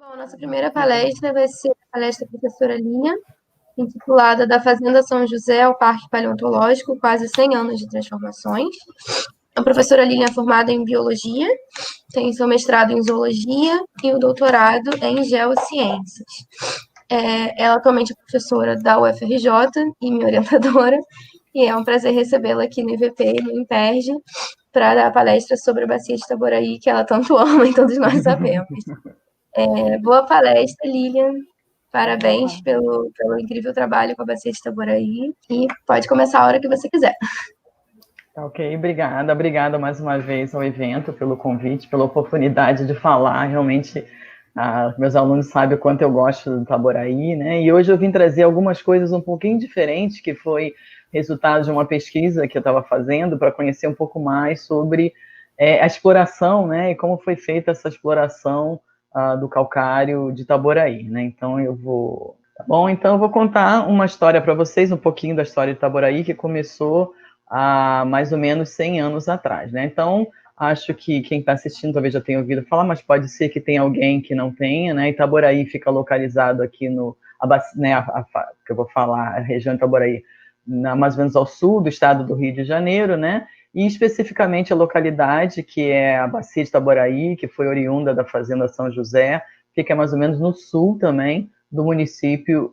Bom, nossa primeira palestra vai ser a palestra da professora Linha, intitulada Da Fazenda São José ao Parque Paleontológico, quase 100 anos de transformações. A professora Linha é formada em Biologia, tem seu mestrado em Zoologia e o doutorado em Geociências. Ela atualmente é professora da UFRJ e minha orientadora, e é um prazer recebê-la aqui no IVP e no Imperge para dar a palestra sobre a Bacia de Itaboraí, que ela tanto ama e todos nós sabemos. Boa palestra, Lilian. Parabéns pelo incrível trabalho com a Bacia de Itaboraí. E pode começar a hora que você quiser. Tá, ok, obrigada mais uma vez ao evento, pelo convite, pela oportunidade de falar. Realmente, meus alunos sabem o quanto eu gosto do Itaboraí, né? E hoje eu vim trazer algumas coisas um pouquinho diferentes, que foi resultado de uma pesquisa que eu estava fazendo para conhecer um pouco mais sobre a exploração, né? E como foi feita essa exploração do calcário de Itaboraí, né? Então então eu vou contar uma história para vocês, um pouquinho da história de Itaboraí, que começou há mais ou menos 100 anos atrás, né? Então, acho que quem está assistindo talvez já tenha ouvido falar, mas pode ser que tenha alguém que não tenha, né? Itaboraí fica localizado aqui que eu vou falar, a região de Itaboraí, mais ou menos ao sul do estado do Rio de Janeiro, né? E especificamente a localidade, que é a Bacia de Itaboraí, que foi oriunda da Fazenda São José, fica mais ou menos no sul também do município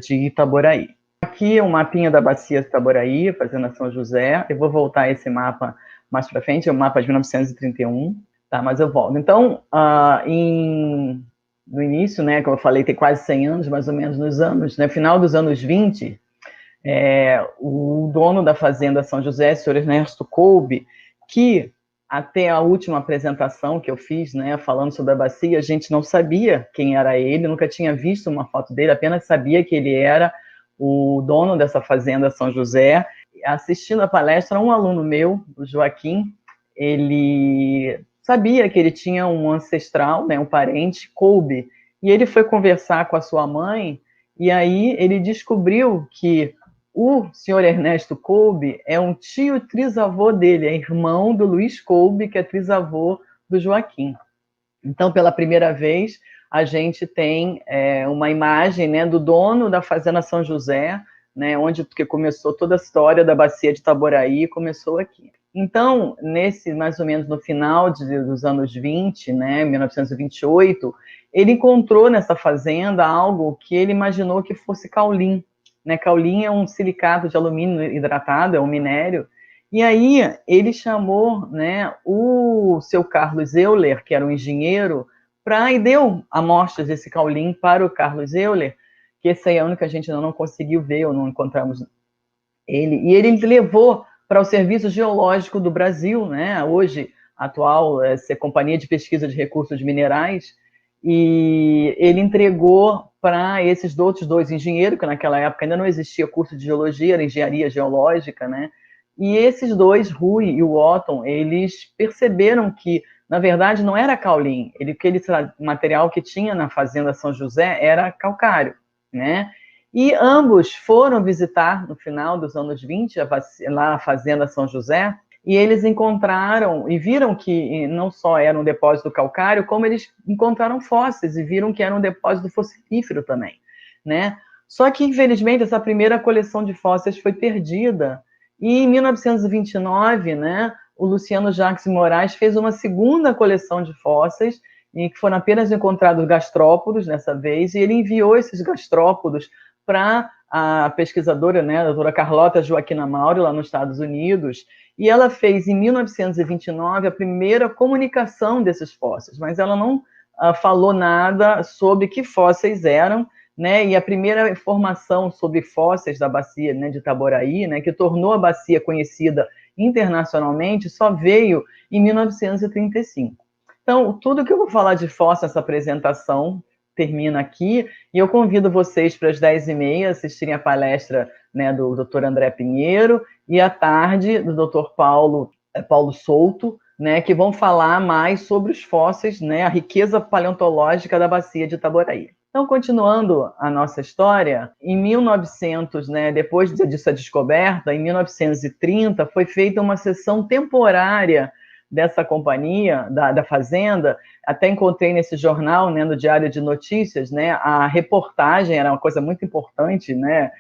de Itaboraí. Aqui é um mapinha da Bacia de Itaboraí, Fazenda São José. Eu vou voltar a esse mapa mais para frente, é o mapa de 1931, tá? Mas eu volto. Então, no início, né, como eu falei, tem quase 100 anos, mais ou menos nos anos, no final dos anos 20, o dono da Fazenda São José, o senhor Ernesto Kolbe, que até a última apresentação que eu fiz, né, falando sobre a bacia, a gente não sabia quem era ele, nunca tinha visto uma foto dele, apenas sabia que ele era o dono dessa Fazenda São José. Assistindo a palestra, um aluno meu, o Joaquim, ele sabia que ele tinha um ancestral, né, um parente, Kolbe, e ele foi conversar com a sua mãe, e aí ele descobriu que o senhor Ernesto Kolbe é um tio trisavô dele, é irmão do Luiz Kolbe, que é trisavô do Joaquim. Então, pela primeira vez, a gente tem uma imagem, né, do dono da Fazenda São José, né, onde que começou toda a história da Bacia de Itaboraí, começou aqui. Então, mais ou menos no final dos anos 20, né, 1928, ele encontrou nessa fazenda algo que ele imaginou que fosse caulim. Né? Caulim é um silicato de alumínio hidratado, é um minério. E aí ele chamou, né, o seu Carlos Euler, que era um engenheiro, e deu amostras desse caulim para o Carlos Euler, que esse aí é o único que a gente ainda não conseguiu ver, ou não encontramos ele. E ele levou para o Serviço Geológico do Brasil, né, hoje atual ser Companhia de Pesquisa de Recursos Minerais, e ele entregou para esses outros dois engenheiros, que naquela época ainda não existia curso de geologia, era engenharia geológica, né? E esses dois, Rui e o Otton, eles perceberam que, na verdade, não era caulim, aquele material que tinha na Fazenda São José era calcário, né? E ambos foram visitar, no final dos anos 20, lá a Fazenda São José, e eles encontraram e viram que não só era um depósito calcário, como eles encontraram fósseis e viram que era um depósito fossilífero também, né? Só que, infelizmente, essa primeira coleção de fósseis foi perdida. E em 1929, né, o Luciano Jacques Moraes fez uma segunda coleção de fósseis, em que foram apenas encontrados gastrópodos dessa vez, e ele enviou esses gastrópodos para a pesquisadora, né, a doutora Carlota Joaquina Mauri, lá nos Estados Unidos, e ela fez, em 1929, a primeira comunicação desses fósseis, mas ela não falou nada sobre que fósseis eram, né, e a primeira informação sobre fósseis da bacia, né, de Itaboraí, né, que tornou a bacia conhecida internacionalmente, só veio em 1935. Então, tudo que eu vou falar de fósseis nessa apresentação termina aqui, e eu convido vocês para as 10h30 assistirem a palestra, né, do Dr. André Pinheiro, e à tarde do Dr. Paulo Souto, né, que vão falar mais sobre os fósseis, né, a riqueza paleontológica da bacia de Itaboraí. Então, continuando a nossa história, em 1900, né, depois dessa descoberta, em 1930, foi feita uma sessão temporária dessa companhia, da fazenda. Até encontrei nesse jornal, né, no Diário de Notícias, né, a reportagem era uma coisa muito importante, né,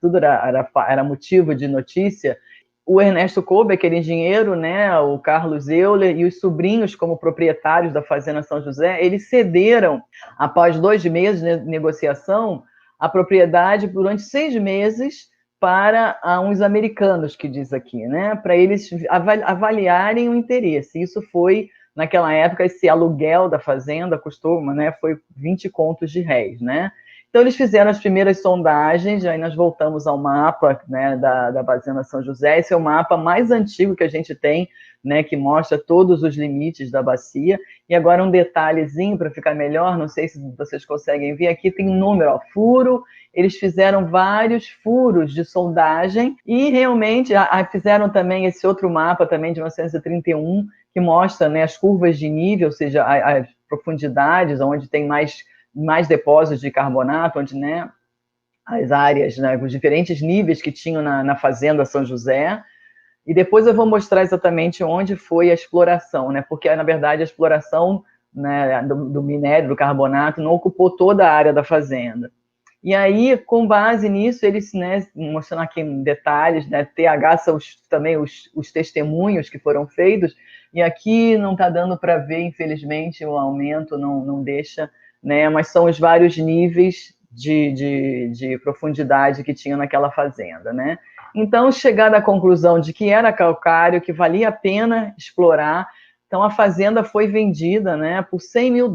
tudo era motivo de notícia. O Ernesto Kolbe, aquele engenheiro, né, o Carlos Euler e os sobrinhos como proprietários da Fazenda São José, eles cederam, após 2 meses de negociação, a propriedade durante 6 meses para uns americanos, que diz aqui, né, para eles avaliarem o interesse. Isso foi, naquela época, esse aluguel da fazenda custou, né, foi 20 contos de réis, né. Então, eles fizeram as primeiras sondagens, aí nós voltamos ao mapa, né, da Fazenda São José. Esse é o mapa mais antigo que a gente tem, né, que mostra todos os limites da bacia. E agora um detalhezinho para ficar melhor, não sei se vocês conseguem ver, aqui tem um número, ó, furo. Eles fizeram vários furos de sondagem e realmente fizeram também esse outro mapa também de 1931, que mostra, né, as curvas de nível, ou seja, as profundidades, onde tem mais depósitos de carbonato, onde, né, as áreas, né, os diferentes níveis que tinham na Fazenda São José. E depois eu vou mostrar exatamente onde foi a exploração, né, porque, na verdade, a exploração, né, do minério, do carbonato, não ocupou toda a área da fazenda. E aí, com base nisso, eles, né, mostrando aqui em detalhes, né, TH são também os testemunhos que foram feitos, e aqui não está dando para ver, infelizmente, o aumento não deixa, né, mas são os vários níveis de profundidade que tinha naquela fazenda, né. Então, chegar à conclusão de que era calcário, que valia a pena explorar, então a fazenda foi vendida, né, por $100 mil,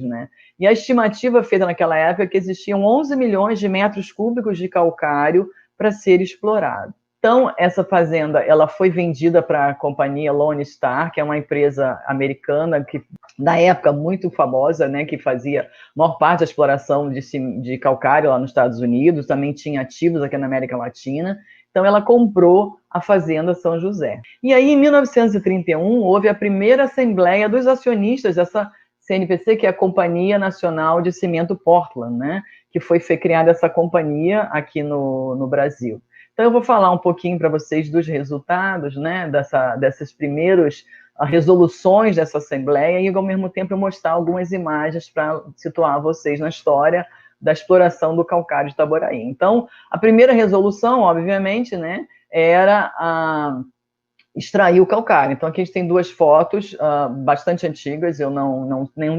né. E a estimativa feita naquela época é que existiam 11 milhões de metros cúbicos de calcário para ser explorado. Então, essa fazenda ela foi vendida para a companhia Lone Star, que é uma empresa americana que, na época, muito famosa, né, que fazia a maior parte da exploração de calcário lá nos Estados Unidos, também tinha ativos aqui na América Latina. Então, ela comprou a Fazenda São José. E aí, em 1931, houve a primeira assembleia dos acionistas dessa CNPC, que é a Companhia Nacional de Cimento Portland, né, que foi criada essa companhia aqui no Brasil. Então, eu vou falar um pouquinho para vocês dos resultados, né, dessas primeiras resoluções dessa Assembleia e, ao mesmo tempo, mostrar algumas imagens para situar vocês na história da exploração do calcário de Itaboraí. Então, a primeira resolução, obviamente, né, era extrair o calcário. Então, aqui a gente tem 2 fotos bastante antigas,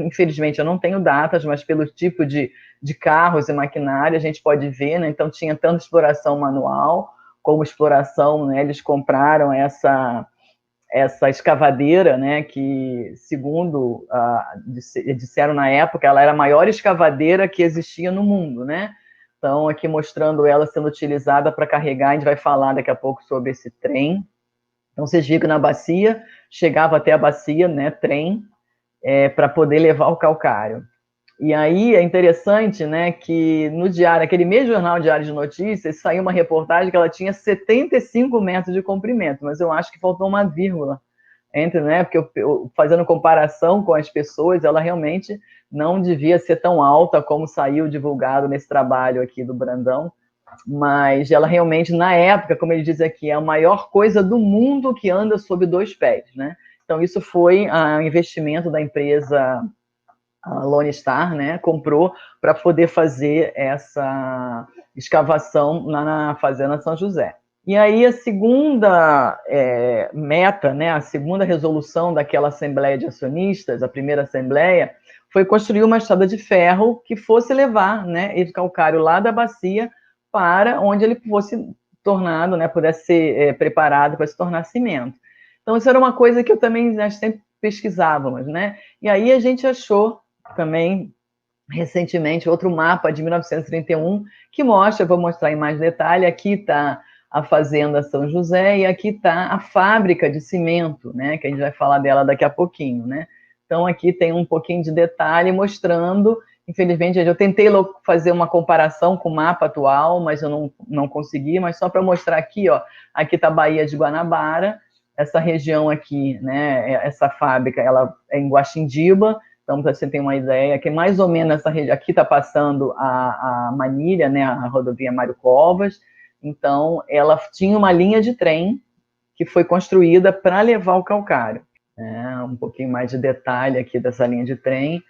infelizmente eu não tenho datas, mas pelo tipo de carros e maquinária a gente pode ver, né? Então, tinha tanto exploração manual como exploração, né? Eles compraram essa escavadeira, né, que, segundo disseram na época, ela era a maior escavadeira que existia no mundo, né? Então, aqui mostrando ela sendo utilizada para carregar, a gente vai falar daqui a pouco sobre esse trem. Então, vocês viram que na bacia, chegava até a bacia, né, trem, para poder levar o calcário. E aí é interessante, né, que no diário, aquele mesmo jornal Diário de Notícias, saiu uma reportagem que ela tinha 75 metros de comprimento, mas eu acho que faltou uma vírgula entre, né, porque fazendo comparação com as pessoas, ela realmente não devia ser tão alta como saiu divulgado nesse trabalho aqui do Brandão, mas ela realmente, na época, como ele diz aqui, é a maior coisa do mundo que anda sob 2 pés, né? Então, isso foi um investimento da empresa Lone Star, né? Comprou para poder fazer essa escavação na Fazenda São José. E aí a segunda meta, né, a segunda resolução daquela Assembleia de Acionistas, a primeira Assembleia, foi construir uma estrada de ferro que fosse levar, né, esse calcário lá da bacia para onde ele fosse tornado, né, pudesse ser preparado para se tornar cimento. Então, isso era uma coisa que eu também, nós sempre pesquisávamos, né? E aí a gente achou também, recentemente, outro mapa de 1931 que mostra, vou mostrar em mais detalhe, aqui está a Fazenda São José e aqui está a fábrica de cimento, né, que a gente vai falar dela daqui a pouquinho, né? Então, aqui tem um pouquinho de detalhe mostrando, infelizmente, eu tentei fazer uma comparação com o mapa atual, mas eu não consegui, mas só para mostrar aqui, ó, aqui está a Baía de Guanabara, essa região aqui, né, essa fábrica, ela é em Guaxindiba, então, para você ter uma ideia, que mais ou menos essa região, aqui está passando a Manilha, né, a rodovia Mário Covas, então ela tinha uma linha de trem que foi construída para levar o calcário. Um pouquinho mais de detalhe aqui dessa linha de trem.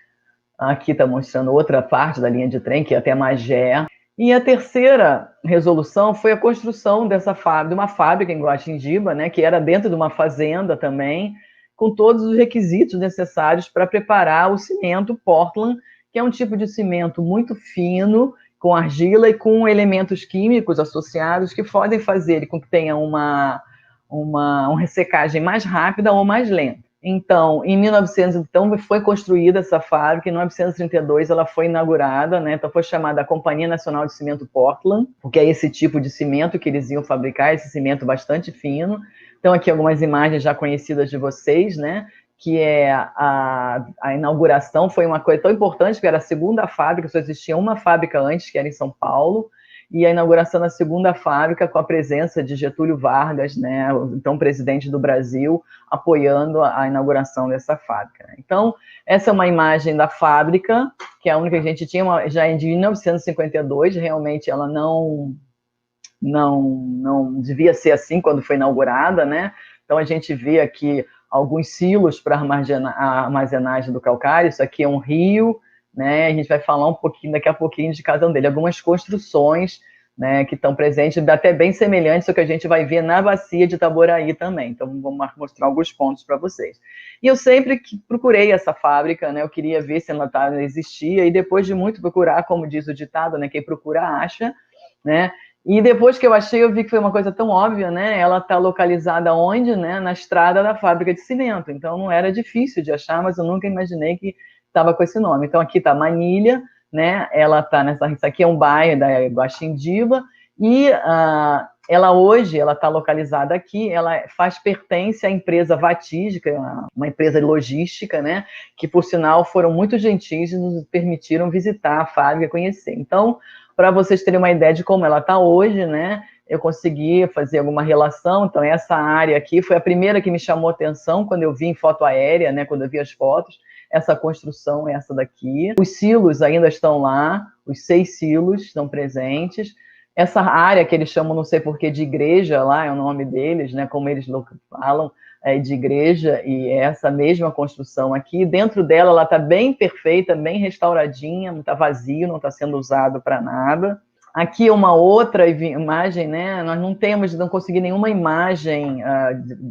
Aqui está mostrando outra parte da linha de trem, que é até Magé. E a terceira resolução foi a construção dessa fábrica, de uma fábrica em Guaxindiba, né, que era dentro de uma fazenda também, com todos os requisitos necessários para preparar o cimento Portland, que é um tipo de cimento muito fino, com argila e com elementos químicos associados que podem fazer com que tenha uma ressecagem mais rápida ou mais lenta. Então, em 1900, então, foi construída essa fábrica, em 1932 ela foi inaugurada, né? Então foi chamada a Companhia Nacional de Cimento Portland, porque é esse tipo de cimento que eles iam fabricar, esse cimento bastante fino. Então aqui algumas imagens já conhecidas de vocês, né? Que é a inauguração, foi uma coisa tão importante, porque era a segunda fábrica, só existia uma fábrica antes, que era em São Paulo, e a inauguração da segunda fábrica com a presença de Getúlio Vargas, né, então presidente do Brasil, apoiando a inauguração dessa fábrica. Então, essa é uma imagem da fábrica, que é a única que a gente tinha, já de 1952, realmente ela não devia ser assim quando foi inaugurada, né? Então a gente vê aqui alguns silos para a armazenagem do calcário, isso aqui é um rio, né? A gente vai falar um pouquinho, daqui a pouquinho, de cada um deles, algumas construções, né, que estão presentes, até bem semelhantes ao que a gente vai ver na bacia de Itaboraí também. Então, vamos mostrar alguns pontos para vocês. E eu sempre procurei essa fábrica, né, eu queria ver se ela existia, e depois de muito procurar, como diz o ditado, né, quem procura acha, né, e depois que eu achei, eu vi que foi uma coisa tão óbvia, né, ela está localizada onde, né, na estrada da fábrica de cimento, então não era difícil de achar, mas eu nunca imaginei que estava com esse nome. Então, aqui está Manilha, né? Ela está isso aqui é um bairro da Guaxindiba, e ela hoje ela está localizada aqui, ela pertence à empresa Vatígica, uma empresa de logística, né? Que, por sinal, foram muito gentis e nos permitiram visitar a fábrica, conhecer. Então, para vocês terem uma ideia de como ela está hoje, né? Eu consegui fazer alguma relação. Então, essa área aqui foi a primeira que me chamou a atenção quando eu vi em foto aérea, né? Quando eu vi as fotos, essa construção, essa daqui. Os silos ainda estão lá, os 6 silos estão presentes. Essa área que eles chamam, não sei porquê, de igreja, lá é o nome deles, né, como eles falam, de igreja, e é essa mesma construção aqui. Dentro dela, ela está bem perfeita, bem restauradinha, não está vazio, não está sendo usado para nada. Aqui uma outra imagem, né? Nós não consegui nenhuma imagem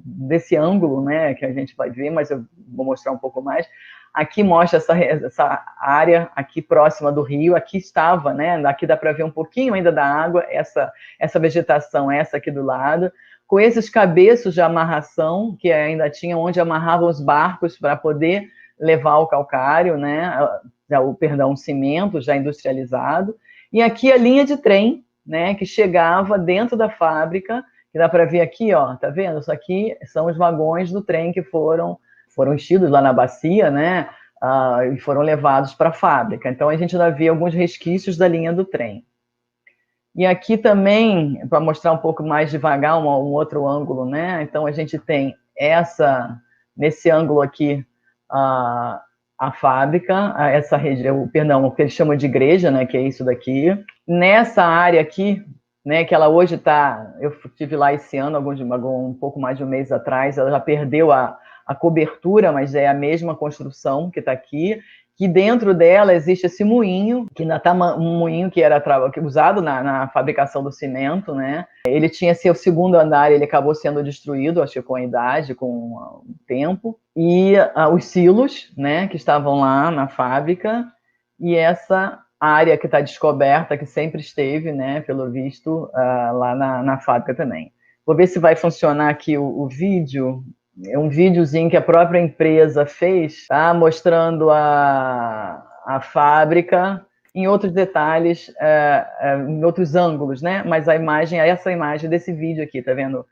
desse ângulo, né? Que a gente vai ver, mas eu vou mostrar um pouco mais. Aqui mostra essa área aqui próxima do rio. Aqui estava, né? Aqui dá para ver um pouquinho ainda da água, essa vegetação, essa aqui do lado, com esses cabeços de amarração que ainda tinha onde amarravam os barcos para poder levar o calcário, né? O cimento já industrializado. E aqui a linha de trem, né, que chegava dentro da fábrica, que dá para ver aqui, ó, tá vendo? Isso aqui são os vagões do trem que foram enchidos lá na bacia, né, e foram levados para a fábrica. Então a gente ainda vê alguns resquícios da linha do trem. E aqui também, para mostrar um pouco mais devagar, um outro ângulo, né? Então a gente tem nesse ângulo aqui, a fábrica, essa região, perdão, o que eles chamam de igreja, né, que é isso daqui. Nessa área aqui, né, que ela hoje está, eu estive lá esse ano, um pouco mais de um mês atrás, ela já perdeu a cobertura, mas é a mesma construção que está aqui, que dentro dela existe esse moinho, que ainda está um moinho que era usado na fabricação do cimento, né? Ele tinha seu segundo andar, ele acabou sendo destruído, acho que com a idade, com o tempo, e os silos, né, que estavam lá na fábrica, e essa área que está descoberta, que sempre esteve, né, pelo visto, lá na fábrica também. Vou ver se vai funcionar aqui o vídeo. É um videozinho que a própria empresa fez, tá? Mostrando a fábrica em outros detalhes, em outros ângulos, né? Mas a imagem é essa imagem desse vídeo aqui, tá vendo?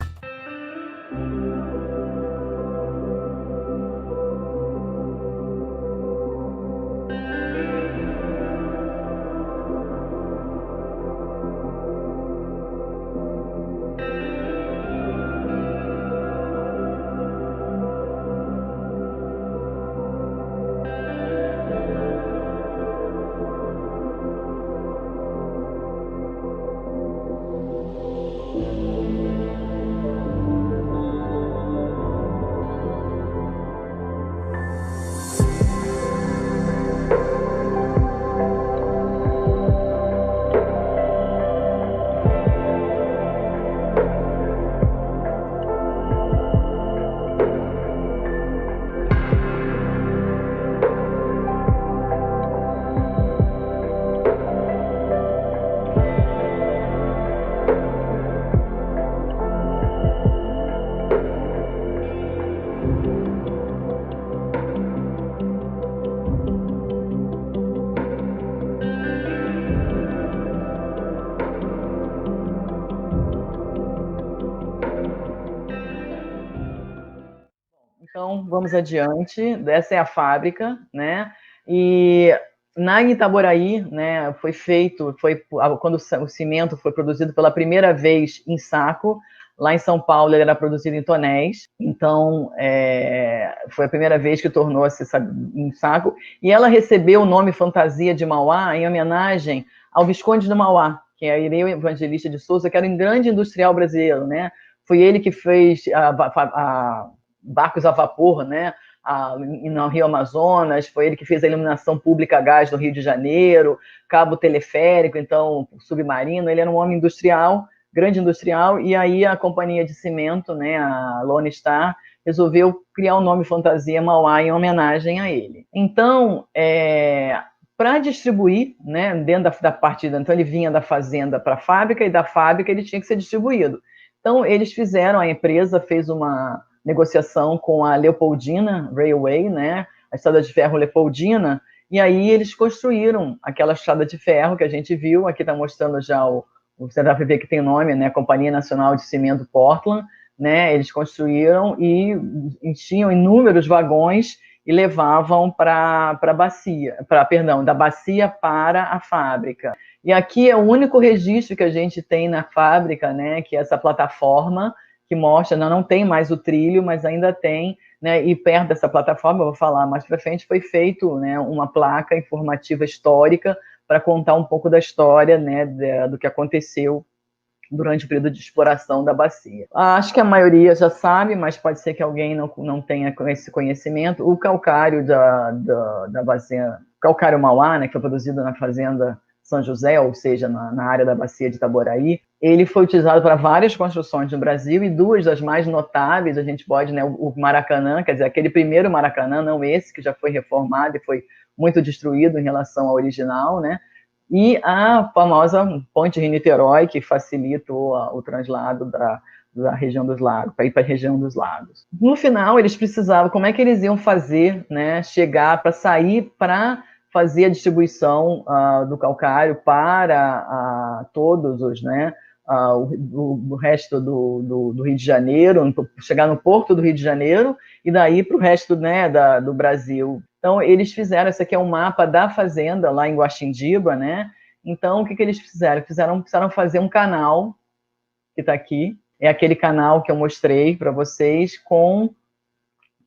Então, vamos adiante. Essa é a fábrica, né? E na Itaboraí, né, quando o cimento foi produzido pela primeira vez em saco. Lá em São Paulo ele era produzido em tonéis, então foi a primeira vez que tornou-se em saco. E ela recebeu o nome Fantasia de Mauá em homenagem ao Visconde de Mauá, que é Irineu Evangelista de Souza, que era um grande industrial brasileiro, né? Foi ele que fez barcos a vapor, né? No Rio Amazonas, foi ele que fez a iluminação pública a gás no Rio de Janeiro, cabo teleférico, então submarino. Ele era um homem industrial, grande industrial, e aí a companhia de cimento, né, a Lone Star, resolveu criar o nome Fantasia Mauá em homenagem a ele. Então, para distribuir, né, dentro da partida, então ele vinha da fazenda para a fábrica, e da fábrica ele tinha que ser distribuído. Então, eles fizeram, a empresa fez uma negociação com a Leopoldina Railway, né, a estrada de ferro Leopoldina, e aí eles construíram aquela estrada de ferro que a gente viu. Aqui está mostrando já você vai ver que tem nome, né, Companhia Nacional de Cimento Portland, né, eles construíram e enchiam inúmeros vagões e levavam para a bacia, da bacia para a fábrica. E aqui é o único registro que a gente tem na fábrica, né, que é essa plataforma que mostra, não tem mais o trilho, mas ainda tem, né, e perto dessa plataforma, eu vou falar mais para frente, foi feito, né, uma placa informativa histórica para contar um pouco da história, né, do que aconteceu durante o período de exploração da bacia. Acho que a maioria já sabe, mas pode ser que alguém não tenha esse conhecimento. O calcário da bacia, calcário Mauá, né, que foi produzido na fazenda São José, ou seja, na área da bacia de Itaboraí, ele foi utilizado para várias construções no Brasil, e duas das mais notáveis, a gente pode, né, o Maracanã, quer dizer, aquele primeiro Maracanã, não esse, que já foi reformado e foi muito destruído em relação ao original, né, e a famosa Ponte Rio-Niterói, que facilitou o translado da região dos lagos, para ir para a região dos lagos. No final, eles precisavam, como é que eles iam fazer, né, sair para fazer a distribuição do calcário para todos os, né, o resto do Rio de Janeiro, chegar no porto do Rio de Janeiro, e daí para o resto, né, do Brasil. Então, eles fizeram, esse aqui é um mapa da fazenda, lá em Guaxindiba, né? Então, o que eles fizeram? Precisaram fazer um canal, que está aqui, é aquele canal que eu mostrei para vocês,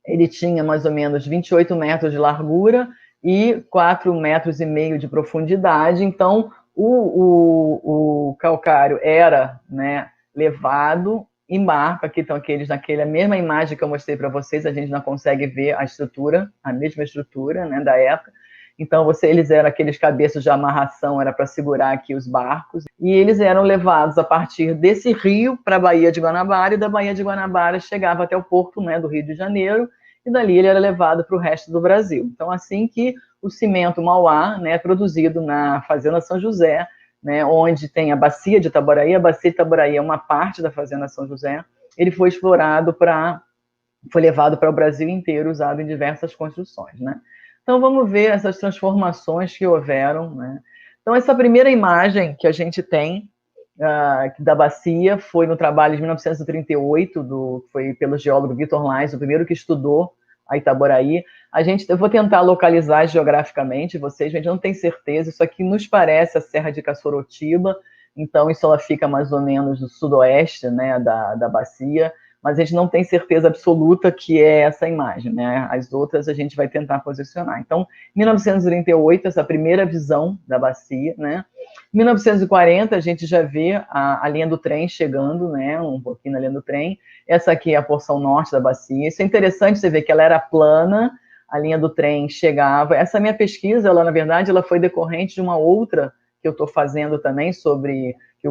ele tinha mais ou menos 28 metros de largura e 4,5 metros de profundidade. Então, o calcário era, né, levado em barco. Aqui estão naquela mesma imagem que eu mostrei para vocês, a gente não consegue ver a estrutura, a mesma estrutura, né, da época. Então, eles eram aqueles cabeças de amarração, era para segurar aqui os barcos, e eles eram levados a partir desse rio para a Baía de Guanabara, e da Baía de Guanabara chegava até o porto, né, do Rio de Janeiro, e dali ele era levado para o resto do Brasil. Então, assim que o cimento Mauá, né, produzido na Fazenda São José, né, onde tem a Bacia de Itaboraí. A Bacia de Itaboraí é uma parte da Fazenda São José. Ele foi foi levado para o Brasil inteiro, usado em diversas construções, né? Então, vamos ver essas transformações que houveram, né? Então, essa primeira imagem que a gente tem da bacia foi no trabalho de 1938, foi pelo geólogo Vitor Lais, o primeiro que estudou a Itaboraí. Eu vou tentar localizar geograficamente vocês, a gente não tem certeza, isso aqui nos parece a Serra de Caçorotiba, então isso ela fica mais ou menos no sudoeste, né, da bacia, mas a gente não tem certeza absoluta que é essa imagem, né? As outras a gente vai tentar posicionar. Então, 1938, essa primeira visão da bacia, né? 1940, a gente já vê a linha do trem chegando, né? Um pouquinho na linha do trem. Essa aqui é a porção norte da bacia. Isso é interessante, você ver que ela era plana, a linha do trem chegava. Essa minha pesquisa, na verdade, ela foi decorrente de uma outra que eu estou fazendo também sobre, que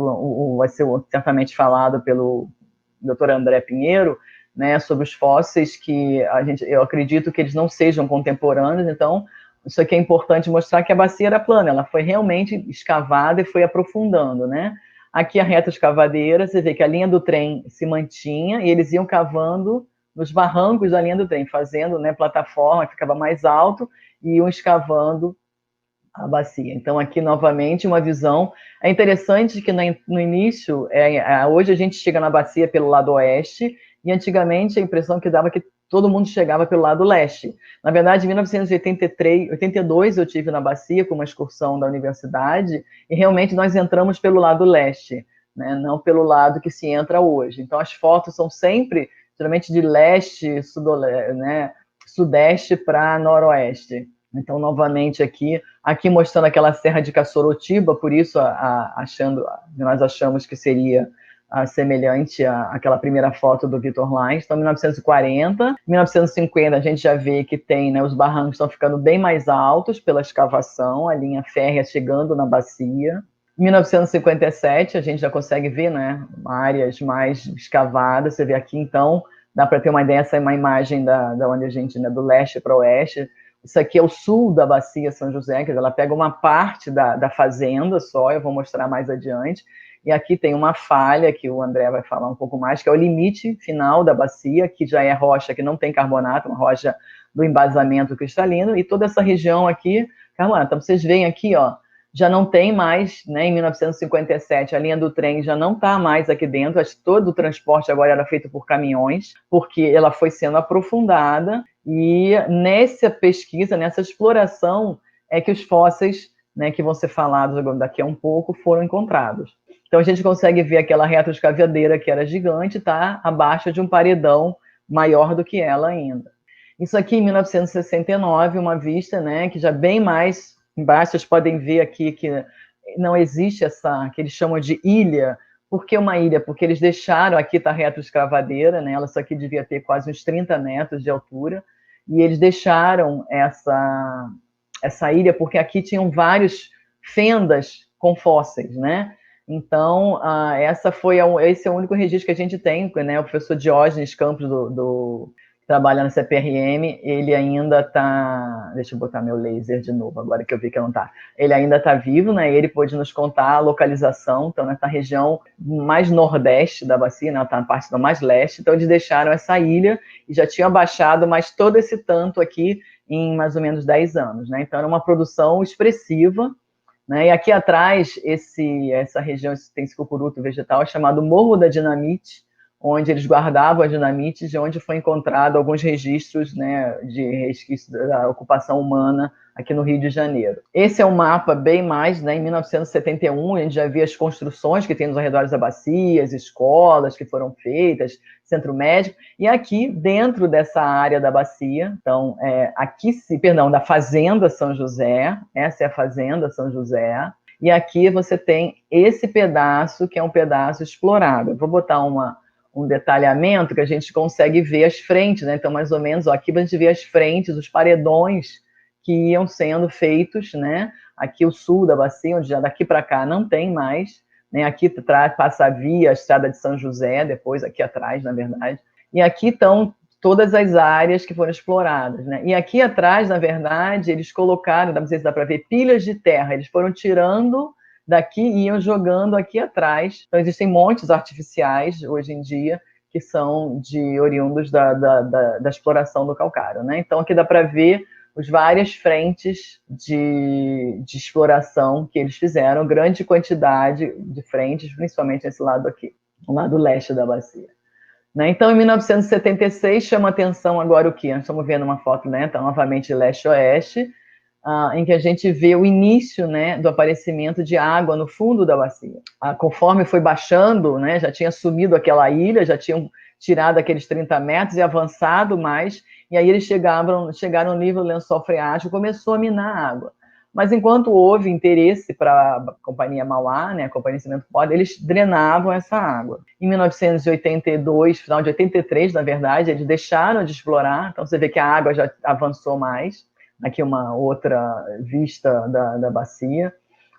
vai ser certamente falado pelo Dr. André Pinheiro, né, sobre os fósseis, que eu acredito que eles não sejam contemporâneos. Então, isso aqui é importante mostrar que a bacia era plana, ela foi realmente escavada e foi aprofundando, né? Aqui a reta escavadeira, você vê que a linha do trem se mantinha e eles iam cavando nos barrancos da linha do trem, fazendo, né, plataforma, ficava mais alto, e iam escavando a bacia. Então, aqui, novamente, uma visão. É interessante que no início, hoje a gente chega na bacia pelo lado oeste, e antigamente a impressão que dava que todo mundo chegava pelo lado leste. Na verdade, em 1982, eu tive na Bacia com uma excursão da universidade, e realmente nós entramos pelo lado leste, né, não pelo lado que se entra hoje. Então, as fotos são sempre, geralmente, de leste, né, sudeste para noroeste. Então, novamente, aqui mostrando aquela Serra de Caçorotiba, por isso nós achamos que seria semelhante àquela primeira foto do Victor Lines. Então, 1940, 1950, a gente já vê que tem, né, os barrancos estão ficando bem mais altos pela escavação, a linha férrea chegando na bacia. Em 1957, a gente já consegue ver, né, áreas mais escavadas. Você vê aqui, então, dá para ter uma ideia, essa é uma imagem da onde a gente, né, do leste para o oeste. Isso aqui é o sul da Bacia São José, quer dizer, ela pega uma parte da fazenda só, eu vou mostrar mais adiante. E aqui tem uma falha, que o André vai falar um pouco mais, que é o limite final da bacia, que já é rocha que não tem carbonato, uma rocha do embasamento cristalino, e toda essa região aqui, carbonato. Então, vocês veem aqui, ó, já não tem mais, né, em 1957, a linha do trem já não está mais aqui dentro, todo o transporte agora era feito por caminhões, porque ela foi sendo aprofundada, e nessa pesquisa, nessa exploração, é que os fósseis, né, que vão ser falados daqui a um pouco, foram encontrados. Então, a gente consegue ver aquela retroescavadeira que era gigante, está abaixo de um paredão maior do que ela ainda. Isso aqui, em 1969, uma vista, né, que já bem mais embaixo, vocês podem ver aqui que não existe essa, que eles chamam de ilha. Por que uma ilha? Porque eles deixaram, aqui está a retroescavadeira, né, ela isso aqui devia ter quase uns 30 metros de altura, e eles deixaram essa ilha porque aqui tinham várias fendas com fósseis, né? Então, esse é o único registro que a gente tem, né? O professor Diógenes Campos, que trabalha na CPRM, ele ainda está... Deixa eu botar meu laser de novo, agora que eu vi que não está. Ele ainda está vivo, né? Ele pôde nos contar a localização, então, nessa região mais nordeste da bacia, né? Ela está na parte do mais leste, então eles deixaram essa ilha e já tinham abaixado mais todo esse tanto aqui em mais ou menos 10 anos, né? Então, era uma produção expressiva, né? E aqui atrás, essa região, tem esse cucuruto vegetal, é chamado Morro da Dinamite, onde eles guardavam a dinamite, de onde foi encontrado alguns registros, né, de resquícios da ocupação humana aqui no Rio de Janeiro. Esse é um mapa bem mais, né, em 1971, a gente já vê as construções que tem nos arredores da bacia, as escolas que foram feitas, centro médico, e aqui dentro dessa área da bacia, então, da Fazenda São José, essa é a Fazenda São José, e aqui você tem esse pedaço, que é um pedaço explorado. Eu vou botar um detalhamento que a gente consegue ver as frentes, né? Então, mais ou menos, ó, aqui a gente vê as frentes, os paredões que iam sendo feitos, né? Aqui o sul da bacia, onde já daqui para cá não tem mais, né? Aqui passa a via, a estrada de São José, depois aqui atrás, na verdade. E aqui estão todas as áreas que foram exploradas, né? E aqui atrás, na verdade, eles colocaram, não sei se dá para ver, pilhas de terra, eles foram tirando daqui e iam jogando aqui atrás. Então, existem montes artificiais, hoje em dia, que são oriundos da exploração do calcário, né? Então, aqui dá para ver as várias frentes de exploração que eles fizeram, grande quantidade de frentes, principalmente nesse lado aqui, o lado leste da bacia. Né? Então, em 1976, chama atenção agora o quê? Nós estamos vendo uma foto, né? Então, novamente, leste-oeste, em que a gente vê o início, né, do aparecimento de água no fundo da bacia. Conforme foi baixando, né, já tinha sumido aquela ilha, já tinham tirado aqueles 30 metros e avançado mais, e aí eles chegaram no nível do lençol freático, começou a minar a água. Mas enquanto houve interesse para a Companhia Mauá, né, a Companhia de Cimento Corda, eles drenavam essa água. Em 1982, final de 83, na verdade, eles deixaram de explorar, então você vê que a água já avançou mais. Aqui uma outra vista da bacia.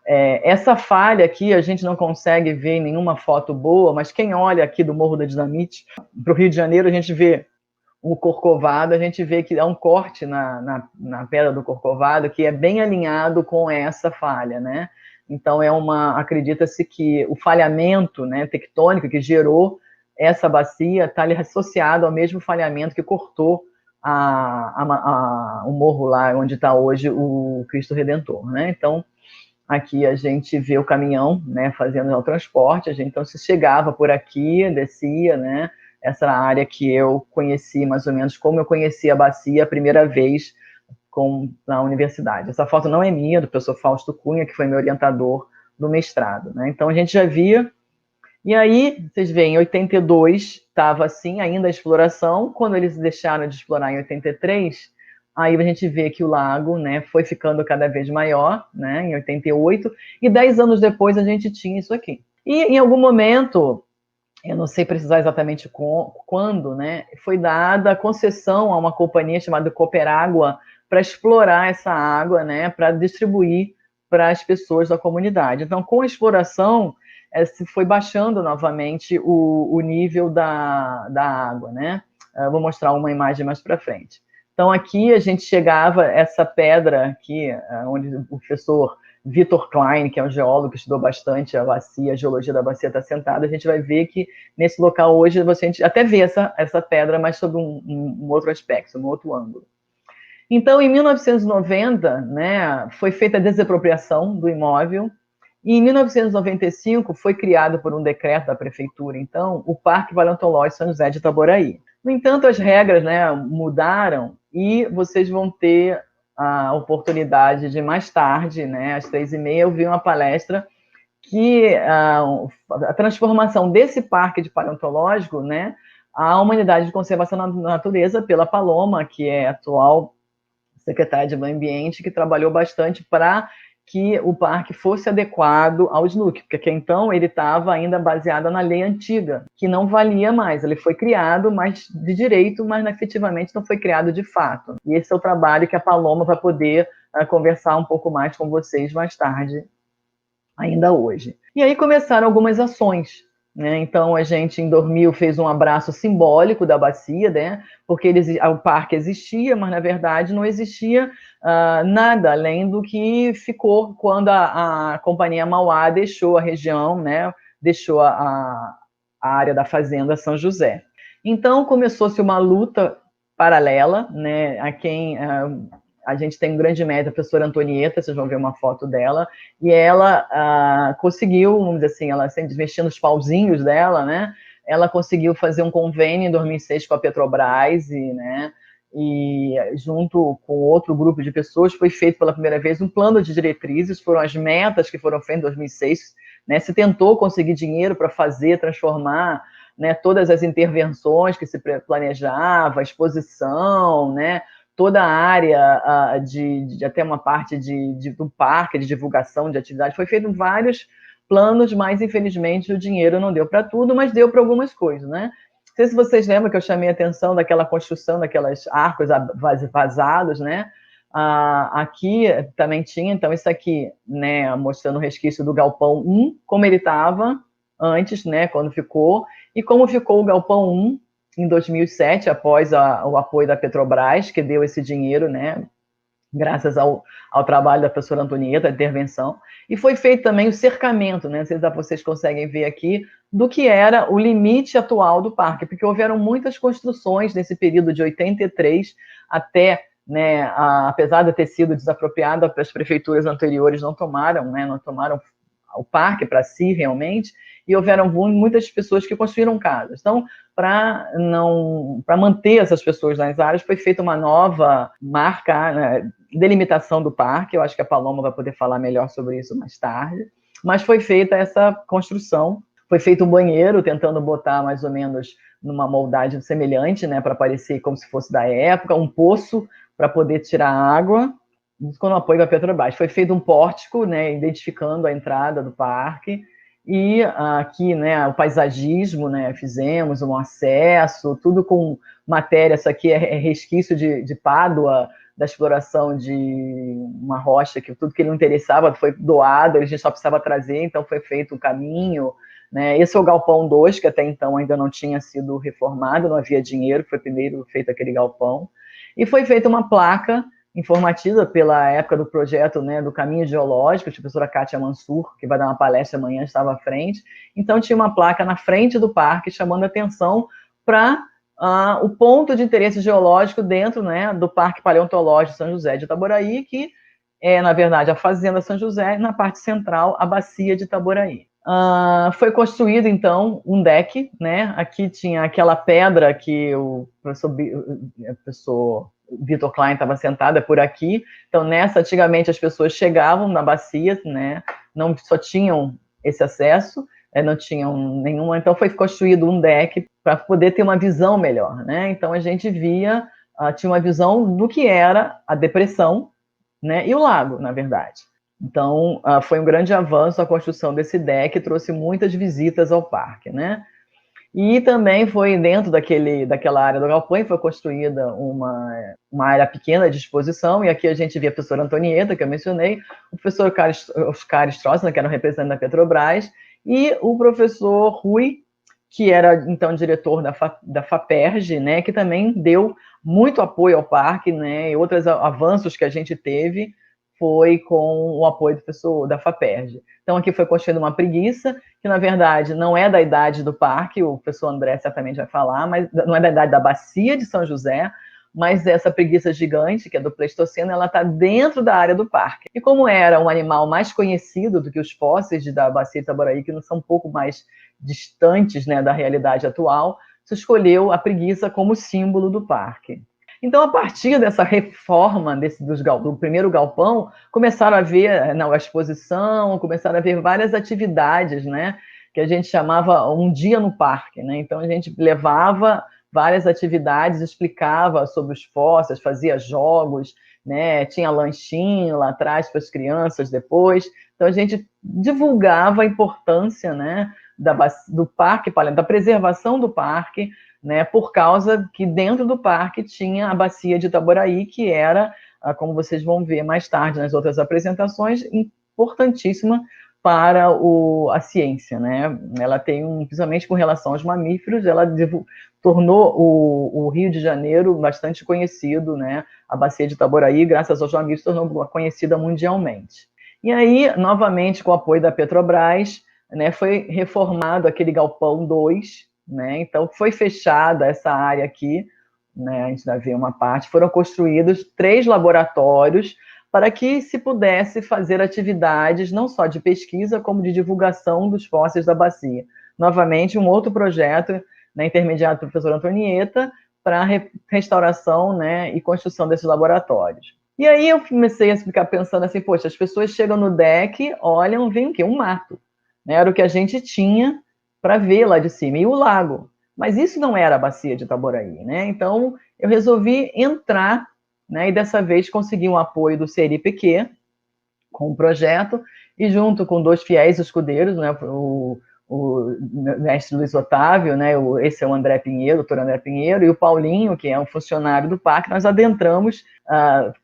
Essa falha aqui a gente não consegue ver em nenhuma foto boa, mas quem olha aqui do Morro da Dinamite para o Rio de Janeiro, a gente vê o Corcovado, a gente vê que há um corte na pedra do Corcovado que é bem alinhado com essa falha, né? Então, acredita-se que o falhamento, né, tectônico que gerou essa bacia está associado ao mesmo falhamento que cortou o morro lá onde está hoje o Cristo Redentor, né? Então, aqui a gente vê o caminhão, né, fazendo o transporte, então se chegava por aqui, descia, né, essa área que eu conheci mais ou menos como eu conheci a bacia a primeira vez na universidade. Essa foto não é minha, do professor Fausto Cunha, que foi meu orientador do mestrado, né? Então a gente já via. E aí, vocês veem, em 82 estava assim ainda a exploração. Quando eles deixaram de explorar em 83, aí a gente vê que o lago, né, foi ficando cada vez maior, né, em 88, e 10 anos depois a gente tinha isso aqui. E em algum momento, eu não sei precisar exatamente quando, né, foi dada a concessão a uma companhia chamada Cooperágua para explorar essa água, né, para distribuir para as pessoas da comunidade. Então, com a exploração, se foi baixando novamente o nível da água, né? Eu vou mostrar uma imagem mais para frente. Então, aqui a gente chegava, essa pedra aqui, onde o professor Vitor Klein, que é um geólogo que estudou bastante a bacia, a geologia da bacia, está sentado, a gente vai ver que nesse local hoje você até vê essa pedra, mas sob um outro aspecto, um outro ângulo. Então, em 1990, né, foi feita a desapropriação do imóvel, e em 1995 foi criado por um decreto da prefeitura, então, o Parque Paleontológico São José de Itaboraí. No entanto, as regras, né, mudaram e vocês vão ter a oportunidade de mais tarde, né, às 3h30, eu vi uma palestra que a transformação desse parque de paleontológico, né, a Humanidade de Conservação da Natureza, pela Paloma, que é atual secretária de Meio Ambiente, que trabalhou bastante para que o parque fosse adequado ao SNUC, porque até então ele estava ainda baseado na lei antiga, que não valia mais. Ele foi criado mas de direito, mas efetivamente não foi criado de fato. E esse é o trabalho que a Paloma vai poder conversar um pouco mais com vocês mais tarde, ainda hoje. E aí começaram algumas ações, né? Então a gente em 2000 fez um abraço simbólico da bacia, né? Porque o parque existia, mas na verdade não existia nada além do que ficou quando a companhia Mauá deixou a região, né? Deixou a área da fazenda São José. Então começou-se uma luta paralela, né? A gente tem um grande médico, a professora Antonieta, vocês vão ver uma foto dela, e ela conseguiu, vamos dizer assim, ela sempre mexendo os pauzinhos dela, né? Ela conseguiu fazer um convênio em 2006 com a Petrobras, e junto com outro grupo de pessoas foi feito pela primeira vez um plano de diretrizes, foram as metas que foram feitas em 2006, né? Se tentou conseguir dinheiro para fazer, transformar, né, todas as intervenções que se planejava, a exposição, né? Toda a área de até uma parte do parque, de divulgação de atividade, foi feito vários planos, mas infelizmente o dinheiro não deu para tudo, mas deu para algumas coisas, né? Não sei se vocês lembram que eu chamei a atenção daquela construção, daquelas arcos vazados, né? Aqui também tinha, então isso aqui, né, mostrando o resquício do Galpão 1, como ele estava antes, né, quando ficou, e como ficou o Galpão 1 em 2007, após o apoio da Petrobras, que deu esse dinheiro, né, graças ao trabalho da professora Antonieta, a intervenção, e foi feito também o cercamento, né, vocês conseguem ver aqui, do que era o limite atual do parque, porque houveram muitas construções nesse período de 83 até, né, apesar de ter sido desapropriada, as prefeituras anteriores não tomaram o parque para si realmente, e houveram muitas pessoas que construíram casas. Então, para manter essas pessoas nas áreas, foi feita uma nova marca, né, delimitação do parque. Eu acho que a Paloma vai poder falar melhor sobre isso mais tarde. Mas foi feita essa construção, foi feito um banheiro, tentando botar mais ou menos numa moldagem semelhante, né, para parecer como se fosse da época, um poço para poder tirar água, com o apoio da Petrobras. Foi feito um pórtico, né, identificando a entrada do parque, e aqui, né, o paisagismo, né, fizemos um acesso, tudo com matéria, isso aqui é resquício de Pádua, da exploração de uma rocha, que tudo que ele não interessava foi doado, a gente só precisava trazer, então foi feito o caminho, né. Esse é o Galpão 2, que até então ainda não tinha sido reformado, não havia dinheiro, foi primeiro feito aquele galpão, e foi feita uma placa informativa pela época do projeto, né, do Caminho Geológico, a professora Kátia Mansur, que vai dar uma palestra amanhã, estava à frente. Então, tinha uma placa na frente do parque chamando a atenção para o ponto de interesse geológico dentro, né, do Parque Paleontológico São José de Itaboraí, que é, na verdade, a Fazenda São José, e na parte central, a Bacia de Itaboraí. Foi construído, então, um deck, né? Aqui tinha aquela pedra que o professor Vitor Klein estava sentado, é por aqui. Então, nessa, antigamente, as pessoas chegavam na bacia, né? Não só tinham esse acesso, não tinham nenhuma. Então, foi construído um deck para poder ter uma visão melhor, né? Então, a gente via, tinha uma visão do que era a depressão, né? E o lago, na verdade. Então, foi um grande avanço a construção desse deck, trouxe muitas visitas ao parque, né? E também foi dentro daquela área do galpão, foi construída uma área pequena de exposição, e aqui a gente vê a professora Antonieta, que eu mencionei, o professor Oscar Stroessner, que era o representante da Petrobras, e o professor Rui, que era, então, diretor da FAPERJ, né, que também deu muito apoio ao parque, né, e outros avanços que a gente teve foi com o apoio do professor da FAPERJ. Então, aqui foi construída uma preguiça, que, na verdade, não é da idade do parque, o professor André certamente vai falar, mas não é da idade da bacia de São José, mas essa preguiça gigante, que é do Pleistoceno, ela está dentro da área do parque. E como era um animal mais conhecido do que os fósseis da bacia de Itaboraí, que não são um pouco mais distantes, né, da realidade atual, se escolheu a preguiça como símbolo do parque. Então, a partir dessa reforma do primeiro galpão, começaram a ver na exposição, começaram a ver várias atividades, né, que a gente chamava um dia no parque, né? Então, a gente levava várias atividades, explicava sobre os fósseis, fazia jogos, né? Tinha lanchinho lá atrás para as crianças depois. Então, a gente divulgava a importância, né, do parque, da preservação do parque, né, por causa que dentro do parque tinha a bacia de Itaboraí, que era, como vocês vão ver mais tarde nas outras apresentações, importantíssima para a ciência, né? Ela tem principalmente com relação aos mamíferos, ela tornou o Rio de Janeiro bastante conhecido, né? A bacia de Itaboraí, graças aos mamíferos, tornou conhecida mundialmente. E aí, novamente, com o apoio da Petrobras, né, foi reformado aquele galpão 2, né? Então, foi fechada essa área aqui, né? A gente vai ver uma parte. Foram construídos 3 laboratórios para que se pudesse fazer atividades não só de pesquisa, como de divulgação dos fósseis da bacia. Novamente, um outro projeto, né, intermediado pelo professor Antonieta, para restauração, né, e construção desses laboratórios. E aí eu comecei a ficar pensando assim, poxa, as pessoas chegam no deck, olham, veem o quê? Um mato. Né? Era o que a gente tinha para ver lá de cima, e o lago. Mas isso não era a bacia de Itaboraí, né? Então, eu resolvi entrar, né, e dessa vez consegui um apoio do CNPq com o projeto, e junto com 2 fiéis escudeiros, né, o mestre Luiz Otávio, né, esse é o André Pinheiro, o doutor André Pinheiro, e o Paulinho, que é um funcionário do parque, nós adentramos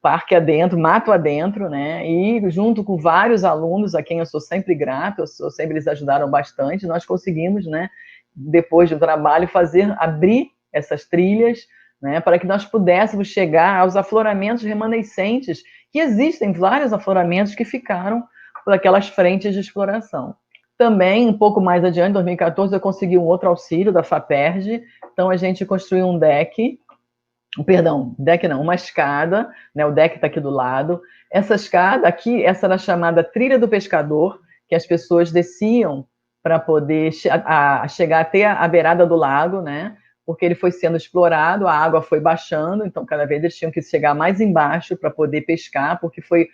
parque adentro, mato adentro, né, e junto com vários alunos, a quem eu sou sempre grato, sempre eles ajudaram bastante, nós conseguimos, né, depois do trabalho, abrir essas trilhas, né, para que nós pudéssemos chegar aos afloramentos remanescentes, que existem vários afloramentos que ficaram por aquelas frentes de exploração. Também, um pouco mais adiante, em 2014, eu consegui um outro auxílio da FAPERJ, então a gente construiu um deck, uma escada, né, o deck está aqui do lado. Essa escada aqui, essa era chamada Trilha do Pescador, que as pessoas desciam para poder chegar até a beirada do lago, né, porque ele foi sendo explorado, a água foi baixando, então cada vez eles tinham que chegar mais embaixo para poder pescar, porque foi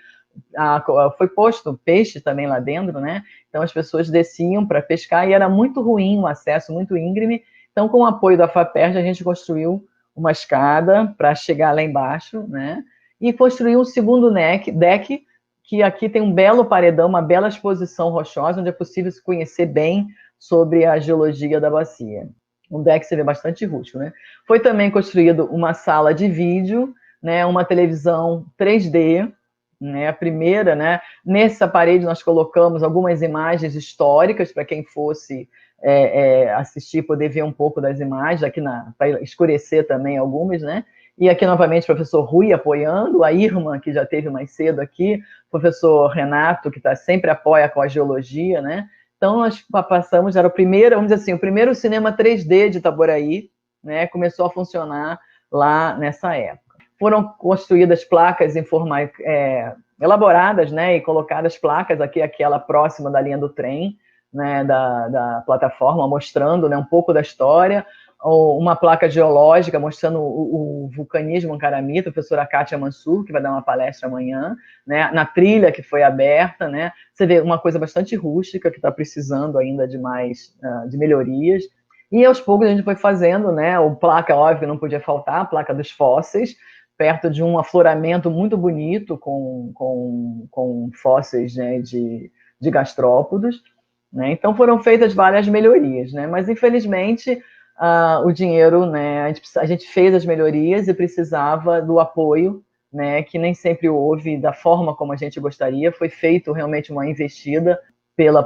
posto peixe também lá dentro, né? Então as pessoas desciam para pescar e era muito ruim o acesso, muito íngreme. Então, com o apoio da FAPERJ, a gente construiu uma escada para chegar lá embaixo, né? E construiu um segundo deck, que aqui tem um belo paredão, uma bela exposição rochosa, onde é possível se conhecer bem sobre a geologia da bacia. Um deck você vê bastante rústico, né? Foi também construído uma sala de vídeo, né? Uma televisão 3D, né, a primeira, né, nessa parede nós colocamos algumas imagens históricas para quem fosse assistir, poder ver um pouco das imagens, aqui para escurecer também algumas, né, e aqui novamente o professor Rui apoiando, a Irma, que já teve mais cedo aqui, o professor Renato, que sempre apoia com a geologia, né, então nós passamos, era o primeiro, vamos dizer assim, o primeiro cinema 3D de Itaboraí, né, começou a funcionar lá nessa época. Foram construídas placas elaboradas, né, e colocadas placas aqui, aquela próxima da linha do trem, né, da plataforma, mostrando, né, um pouco da história, uma placa geológica mostrando o vulcanismo Ancaramita, a professora Kátia Mansur, que vai dar uma palestra amanhã, né, na trilha que foi aberta, né, você vê uma coisa bastante rústica, que está precisando ainda de mais, de melhorias, e aos poucos a gente foi fazendo, né, o placa, óbvio, não podia faltar, a placa dos fósseis, perto de um afloramento muito bonito, com fósseis, né, de gastrópodos, né, então foram feitas várias melhorias, né, mas infelizmente o dinheiro, né, a gente fez as melhorias e precisava do apoio, né, que nem sempre houve da forma como a gente gostaria. Foi feito realmente uma investida pela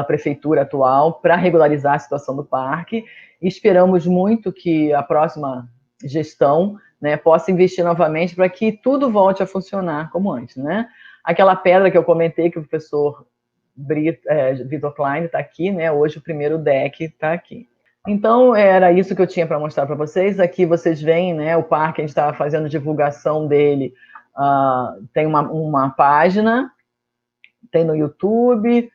prefeitura atual para regularizar a situação do parque, e esperamos muito que a próxima gestão, né, possa investir novamente para que tudo volte a funcionar como antes, né? Aquela pedra que eu comentei que o professor Vitor Klein está aqui, né? Hoje o primeiro deck está aqui. Então, era isso que eu tinha para mostrar para vocês. Aqui vocês veem, né, o parque, a gente estava fazendo divulgação dele. Tem uma página, tem no YouTube,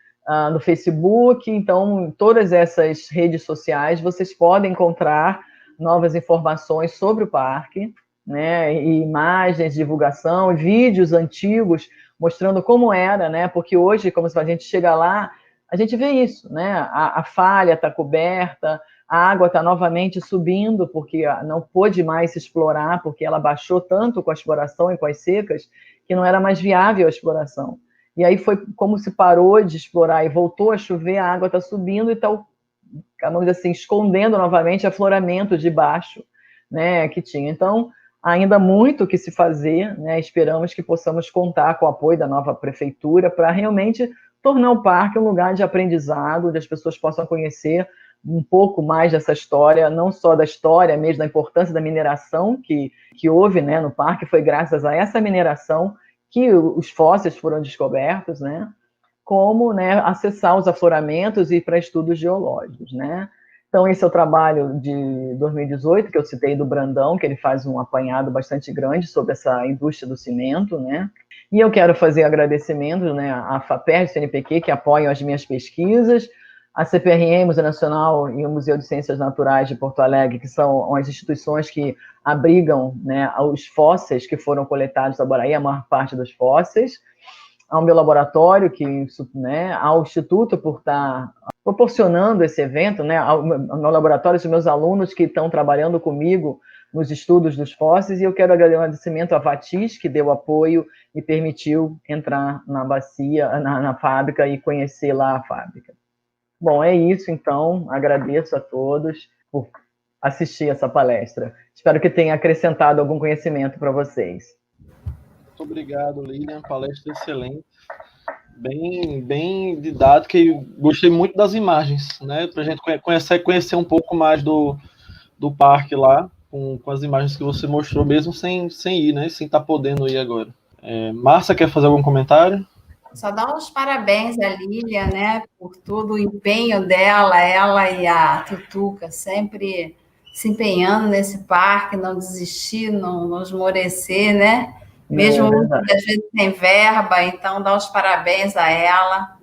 no Facebook. Então, em todas essas redes sociais, vocês podem encontrar novas informações sobre o parque, né, e imagens, divulgação, vídeos antigos mostrando como era, né, porque hoje, como a gente chega lá, a gente vê isso, né, a falha está coberta, a água está novamente subindo, porque não pôde mais se explorar, porque ela baixou tanto com a exploração e com as secas, que não era mais viável a exploração. E aí foi como se parou de explorar e voltou a chover, a água está subindo e está, vamos dizer assim, escondendo novamente afloramento de baixo, né, que tinha. Então, ainda muito o que se fazer, né, esperamos que possamos contar com o apoio da nova prefeitura para realmente tornar o parque um lugar de aprendizado, onde as pessoas possam conhecer um pouco mais dessa história, não só da história mesmo, da importância da mineração que houve, né, no parque. Foi graças a essa mineração que os fósseis foram descobertos, né, como, né, acessar os afloramentos e ir para estudos geológicos, né. Então, esse é o trabalho de 2018, que eu citei do Brandão, que ele faz um apanhado bastante grande sobre essa indústria do cimento, né. E eu quero fazer agradecimentos, né, à FAPERJ e CNPq, que apoiam as minhas pesquisas, a CPRM, Museu Nacional e o Museu de Ciências Naturais de Porto Alegre, que são as instituições que abrigam, né, os fósseis que foram coletados da Boraí, a maior parte dos fósseis, ao meu laboratório, né, ao Instituto por estar proporcionando esse evento, né, ao meu laboratório, os meus alunos que estão trabalhando comigo nos estudos dos fósseis, e eu quero agradecer um agradecimento à Vatis, que deu apoio e permitiu entrar na bacia, na fábrica e conhecer lá a fábrica. Bom, é isso, então. Agradeço a todos por assistir essa palestra. Espero que tenha acrescentado algum conhecimento para vocês. Muito obrigado, Lilian. Palestra excelente. Bem didática, e gostei muito das imagens, né? Para a gente conhecer um pouco mais do parque lá, com as imagens que você mostrou, mesmo sem ir, né? Sem estar podendo ir agora. Márcia, quer fazer algum comentário? Só dar os parabéns à Lília, né, por todo o empenho dela, ela e a Tutuca, sempre se empenhando nesse parque, não desistir, não esmorecer, né? Mesmo que às vezes tem verba, então dá os parabéns a ela.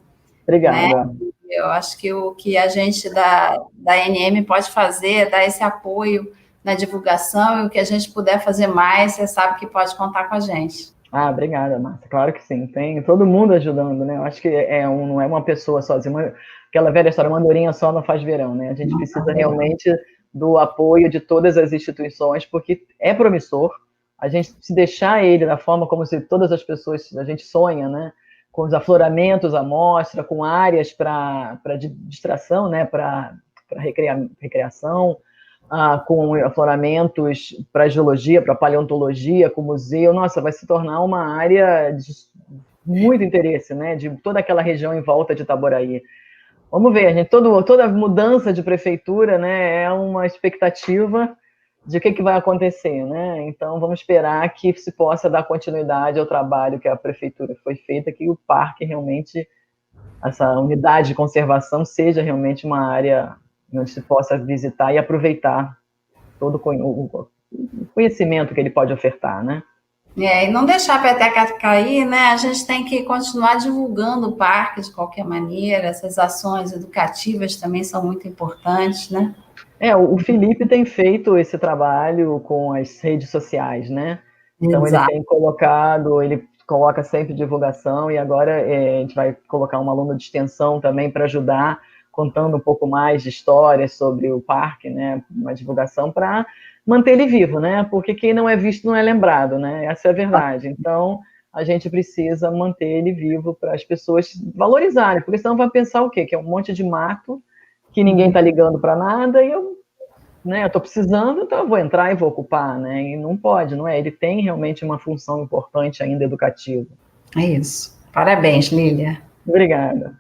Obrigada. Né? Eu acho que o que a gente da ANM pode fazer é dar esse apoio na divulgação, e o que a gente puder fazer mais, você sabe que pode contar com a gente. Obrigada, Márcia. Claro que sim. Tem todo mundo ajudando, né? Eu acho que não é uma pessoa sozinha. Aquela velha história, uma andorinha só não faz verão, né? A gente precisa realmente do apoio de todas as instituições, porque é promissor. A gente se deixar ele da forma como se todas as pessoas, a gente sonha, né? Com os afloramentos à mostra, com áreas para distração, né? Para recreação, com afloramentos para geologia, para paleontologia, com museu. Nossa, vai se tornar uma área de muito interesse, né? De toda aquela região em volta de Itaboraí. Vamos ver, gente. Toda mudança de prefeitura, né? É uma expectativa de o que vai acontecer, né? Então, vamos esperar que se possa dar continuidade ao trabalho que a prefeitura foi feita, que o parque realmente, essa unidade de conservação, seja realmente uma área onde se possa visitar e aproveitar todo o conhecimento que ele pode ofertar, né? E não deixar a peteca cair, né? A gente tem que continuar divulgando o parque de qualquer maneira, essas ações educativas também são muito importantes, né? O Felipe tem feito esse trabalho com as redes sociais, né? Então ele Exato. tem colocado, ele coloca sempre divulgação e agora a gente vai colocar uma aluna de extensão também para ajudar, contando um pouco mais de histórias sobre o parque, né? Uma divulgação para manter ele vivo, né? Porque quem não é visto não é lembrado, né? Essa é a verdade. Então a gente precisa manter ele vivo para as pessoas valorizarem, porque senão vai pensar o quê? Que é um monte de mato que ninguém está ligando para nada e eu estou precisando, então eu vou entrar e vou ocupar, né? E não pode, não é? Ele tem realmente uma função importante ainda educativa. É isso. Parabéns, Lília. Obrigada.